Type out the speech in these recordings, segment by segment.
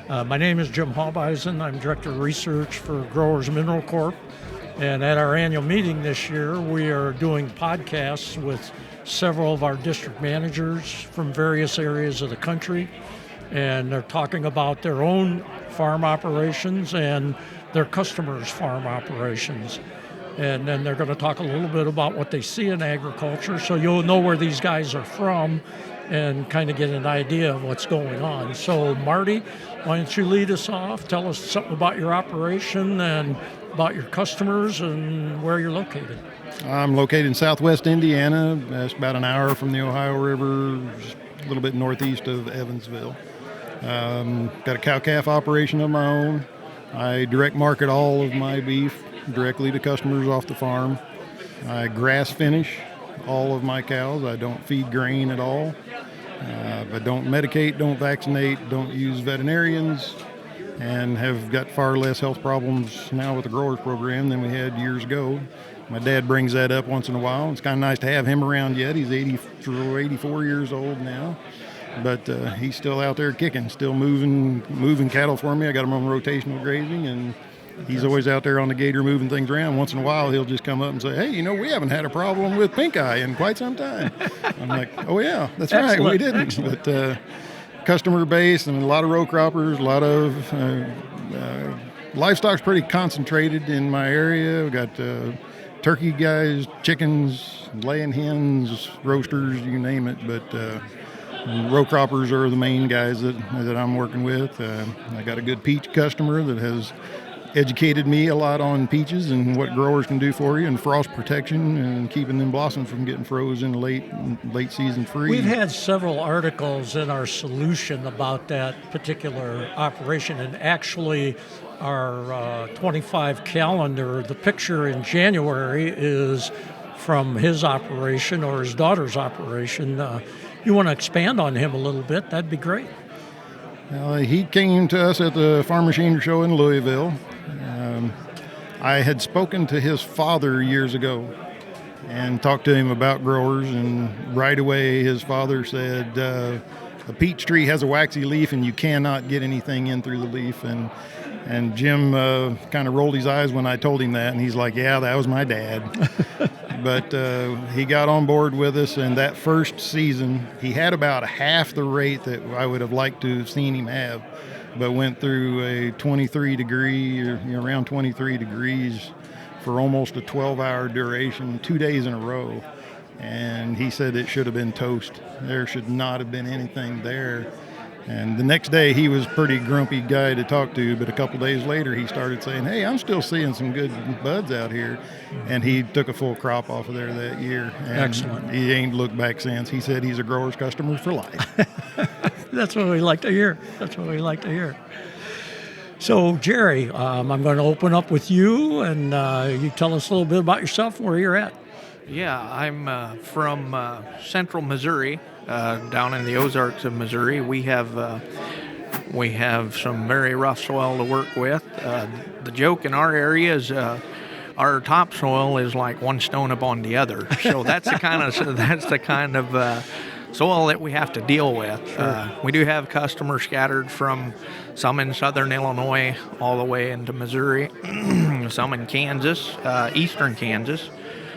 My name is Jim Halbeisen. I'm Director of Research for Growers Mineral Corp. And at our annual meeting this year, we are doing podcasts with several of our district managers from various areas of the country. And they're talking about their own farm operations and their customers' farm operations. And then they're going to talk a little bit about what they see in agriculture, so you'll know where these guys are from and kind of get an idea of what's going on. So Marty, why don't you lead us off? Tell us something about your operation and about your customers and where you're located. I'm located in southwest Indiana. That's about an hour from the Ohio River, just a little bit northeast of Evansville. Got a cow-calf operation of my own. I direct market all of my beef directly to customers off the farm. I grass finish all of my cows. I don't feed grain at all. I don't medicate, don't vaccinate, don't use veterinarians, and have got far less health problems now with the growers program than we had years ago. My dad brings that up once in a while. It's kind of nice to have him around yet. He's 84 years old now, but he's still out there kicking, still moving cattle for me. I got him on rotational grazing, and he's always out there on the gator moving things around. Once in a while, he'll just come up and say, hey, we haven't had a problem with pink eye in quite some time. I'm like, oh, yeah, that's right, we didn't. Excellent. But customer base and a lot of row croppers, a lot of livestock's pretty concentrated in my area. We've got turkey guys, chickens, laying hens, roasters, you name it. But row croppers are the main guys that I'm working with. I got a good peach customer that has educated me a lot on peaches and what growers can do for you, and frost protection and keeping them blossoms from getting frozen late season freeze. We've had several articles in our solution about that particular operation, and actually our 25 calendar, the picture in January is from his operation or his daughter's operation. You want to expand on him a little bit? That'd be great. He came to us at the Farm Machinery Show in Louisville. I had spoken to his father years ago and talked to him about growers, and right away his father said, a peach tree has a waxy leaf and you cannot get anything in through the leaf. And Jim kind of rolled his eyes when I told him that, and he's like, yeah, that was my dad. But he got on board with us, and that first season he had about half the rate that I would have liked to have seen him have, but went through a 23 degree or around 23 degrees for almost a 12-hour duration, 2 days in a row. And he said it should have been toast. There should not have been anything there. And the next day he was a pretty grumpy guy to talk to, but a couple days later he started saying, hey, I'm still seeing some good buds out here. And he took a full crop off of there that year. And excellent. He ain't looked back since. He said he's a grower's customer for life. That's what we like to hear. So, Jerry, I'm going to open up with you, and you tell us a little bit about yourself, where you're at. Yeah, I'm from central Missouri, down in the Ozarks of Missouri. We have some very rough soil to work with. The joke in our area is our topsoil is like one stone upon the other. So that's the kind of soil that we have to deal with. Sure. We do have customers scattered from some in southern Illinois all the way into Missouri, some in Kansas, eastern Kansas.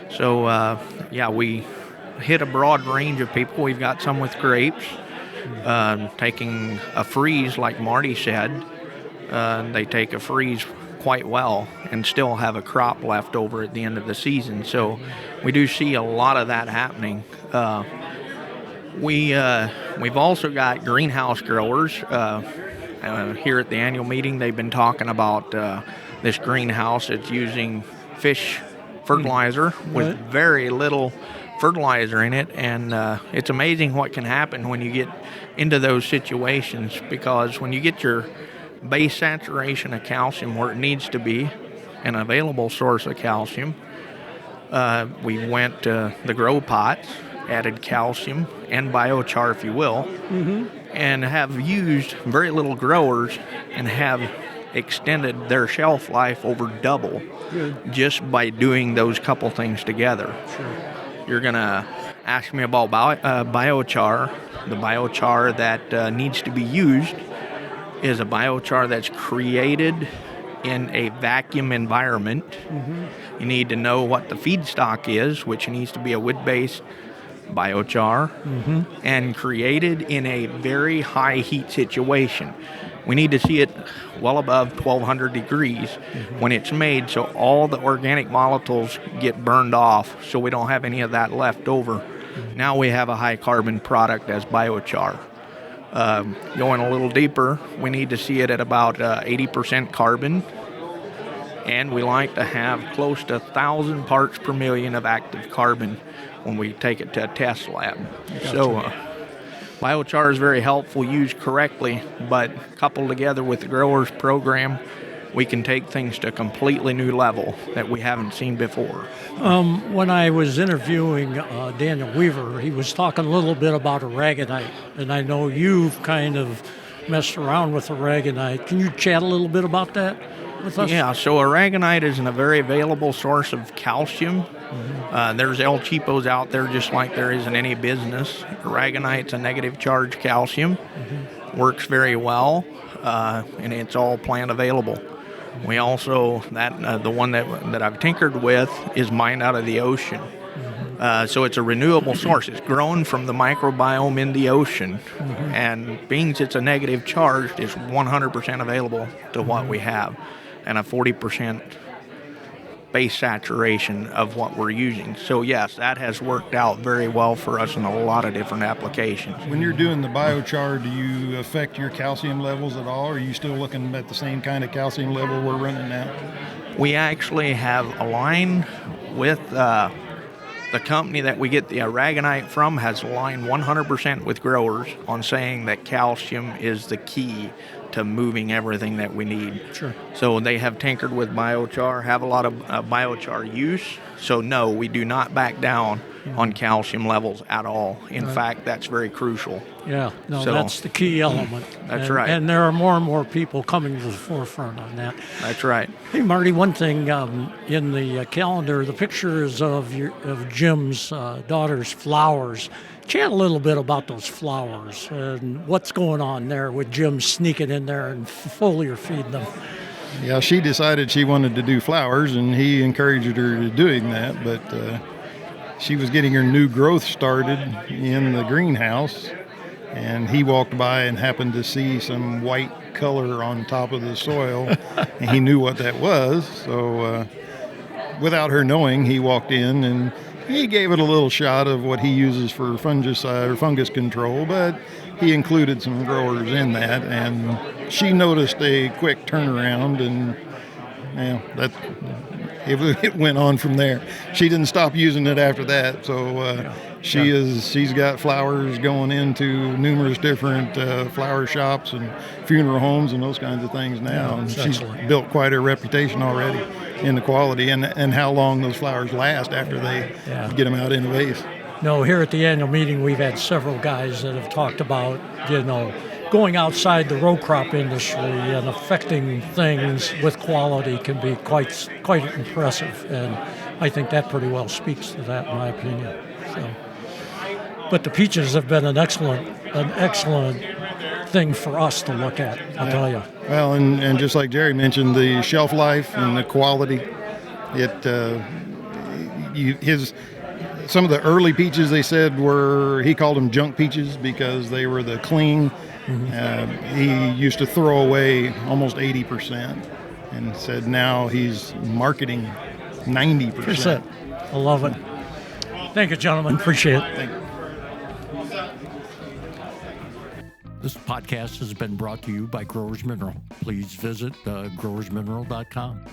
So, we hit a broad range of people. We've got some with grapes, taking a freeze, like Marty said. They take a freeze quite well and still have a crop left over at the end of the season. So we do see a lot of that happening. We've also got greenhouse growers. Here at the annual meeting, they've been talking about this greenhouse. It's using fish fertilizer with very little fertilizer in it, and it's amazing what can happen when you get into those situations, because when you get your base saturation of calcium where it needs to be, an available source of calcium, we went to the grow pots, added calcium and biochar, if you will, and have used very little growers and have extended their shelf life over double. Good. Just by doing those couple things together. Sure. You're going to ask me about biochar, the biochar that needs to be used is a biochar that's created in a vacuum environment. You need to know what the feedstock is, which needs to be a wood-based biochar, and created in a very high heat situation. We need to see it well above 1200 degrees when it's made, so all the organic molecules get burned off, so we don't have any of that left over. Now we have a high carbon product as biochar. Going a little deeper, we need to see it at about 80% carbon, and we like to have close to 1,000 parts per million of active carbon when we take it to a test lab. Gotcha. So biochar is very helpful used correctly, but coupled together with the growers program, we can take things to a completely new level that we haven't seen before. When I was interviewing Daniel Weaver, he was talking a little bit about aragonite, and I know you've kind of messed around with aragonite. Can you chat a little bit about that with us? Yeah, so aragonite is a very available source of calcium. There's El Cheapos out there just like there is in any business. Aragonite's a negative charge calcium. Works very well, and it's all plant available. We also, the one that I've tinkered with is mined out of the ocean. So it's a renewable source. It's grown from the microbiome in the ocean. And being it's a negative charge, it's 100% available to what we have. And a 40% base saturation of what we're using. So yes, that has worked out very well for us in a lot of different applications. When you're doing the biochar, do you affect your calcium levels at all? Or are you still looking at the same kind of calcium level we're running now? We actually have aligned with the company that we get the aragonite from has aligned 100% with growers on saying that calcium is the key to moving everything that we need. Sure. So they have tinkered with biochar, have a lot of biochar use. So no, we do not back down on calcium levels at all. In fact, that's very crucial. Yeah, no, So- that's the key element. That's And- right. And there are more and more people coming to the forefront on that. That's right. Hey, Marty, one thing in the calendar, the pictures of Jim's daughter's flowers. Chat a little bit about those flowers and what's going on there with Jim sneaking in there and foliar feeding them. Yeah, she decided she wanted to do flowers, and he encouraged her to doing that, but she was getting her new growth started in the greenhouse, and he walked by and happened to see some white color on top of the soil, and he knew what that was. So without her knowing, he walked in and he gave it a little shot of what he uses for fungicide or fungus control, but he included some growers in that, and she noticed a quick turnaround, and it went on from there. She didn't stop using it after that, so she's got flowers going into numerous different flower shops and funeral homes and those kinds of things now. Yeah, and that's she's excellent. built quite a reputation already in the quality and how long those flowers last after they get them out in a vase. No, here at the annual meeting, we've had several guys that have talked about, going outside the row crop industry and affecting things with quality can be quite impressive, and I think that pretty well speaks to that, in my opinion. So, but the peaches have been an excellent thing for us to look at, I'll tell you. Well, and just like Jerry mentioned, the shelf life and the quality, some of the early peaches they said he called them junk peaches because they were the clean. He used to throw away almost 80% and said now he's marketing 90%. I love it. Thank you, gentlemen. Appreciate it. Thank you. This podcast has been brought to you by Growers Mineral. Please visit growersmineral.com.